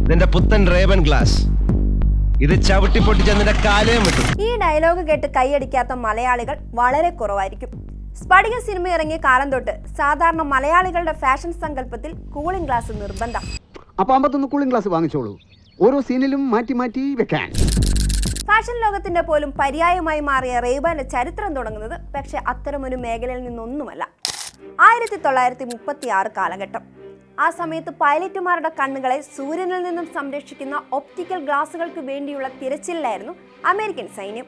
നിന്റെ പുത്തൻ Ray-Ban glass ഇത് ചവിട്ടി പൊട്ടിച്ച നിന്റെ കാലയും വിട്ടു. ഈ ഡയലോഗ് കേട്ട് കൈയടിക്കാത്ത മലയാളികൾ വളരെ കുറവായിരിക്കും. സ്ഫടിക സിനിമ ഇറങ്ങിയ കാലം തൊട്ട് സാധാരണ മലയാളികളുടെ ഫാഷൻ സങ്കല്പത്തിൽ കൂളിംഗ് ഗ്ലാസ് നിർബന്ധം. അപ്പൊ 51 കൂളിംഗ് ഗ്ലാസ് വാങ്ങിച്ചോളൂ, ഓരോ സീനിലും മാറ്റി മാറ്റി വെക്കാൻ. ഫാഷൻ ലോകത്തിന്റെ പോലും പര്യായമായി മാറിയ റേബാന്റെ ചരിത്രം തുടങ്ങുന്നത് പക്ഷെ അത്തരമൊരു മേഖലയിൽ നിന്നൊന്നുമല്ല. 1936 കാലഘട്ടം. ആ സമയത്ത് പൈലറ്റുമാരുടെ കണ്ണുകളെ സൂര്യനിൽ നിന്നും സംരക്ഷിക്കുന്ന ഒപ്റ്റിക്കൽ ഗ്ലാസുകൾക്ക് വേണ്ടിയുള്ള തിരച്ചിലായിരുന്നു അമേരിക്കൻ സൈന്യം.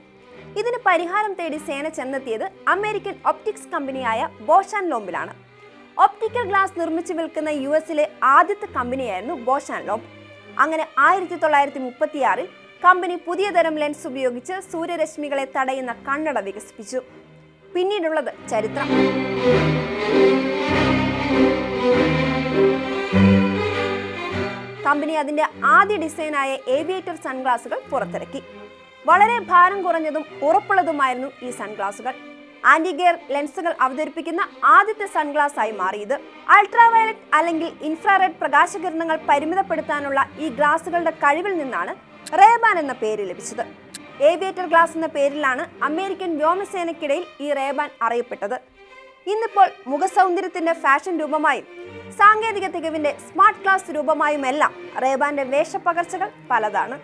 ഇതിന് പരിഹാരം തേടി സേന ചെന്നെത്തിയത് അമേരിക്കൻ ഒപ്റ്റിക്സ് കമ്പനിയായ ബോഷ് ആൻഡ് ലോംബിലാണ്. ഒപ്റ്റിക്കൽ ഗ്ലാസ് നിർമ്മിച്ചു വിൽക്കുന്ന US-ലെ ആദ്യത്തെ കമ്പനിയായിരുന്നു ബോഷ് ആൻഡ് ലോംബ്. അങ്ങനെ 1936 കമ്പനി പുതിയ തരം ലെൻസ് ഉപയോഗിച്ച് സൂര്യരശ്മികളെ തടയുന്ന കണ്ണട വികസിപ്പിച്ചു. പിന്നീടുള്ളത് ചരിത്രം. കമ്പനി അതിന്റെ ആദ്യ ഡിസൈനായ ഏവിയേറ്റർ സൺഗ്ലാസുകൾ പുറത്തിറക്കി. വളരെ ഭാരം കുറഞ്ഞതും ഉറപ്പുള്ളതുമായിരുന്നു ഈ സൺഗ്ലാസുകൾ. ആന്റി ഗെയർ ലെൻസുകൾ അവതരിപ്പിക്കുന്ന ആദ്യത്തെ സൺഗ്ലാസ് ആയി മാറിയത്. അൾട്രാവയലറ്റ് അല്ലെങ്കിൽ ഇൻഫ്രാറെഡ് പ്രകാശകിരണങ്ങൾ പരിമിതപ്പെടുത്താനുള്ള ഈ ഗ്ലാസുകളുടെ കഴിവിൽ നിന്നാണ് റേബാൻ എന്ന പേര് ലഭിച്ചത്. ഏവിയേറ്റർ ഗ്ലാസ് എന്ന പേരിലാണ് അമേരിക്കൻ വ്യോമസേനയ്ക്കിടയിൽ ഈ റേബാൻ അറിയപ്പെട്ടത്. ഇന്നിപ്പോൾ മുഖസൗന്ദര്യത്തിന്റെ ഫാഷൻ രൂപമായും സാങ്കേതിക തികവിന്റെ സ്മാർട്ട് ഗ്ലാസ് രൂപമായുമെല്ലാം റേബാന്റെ വേഷപ്പകർച്ചകൾ പലതാണ്.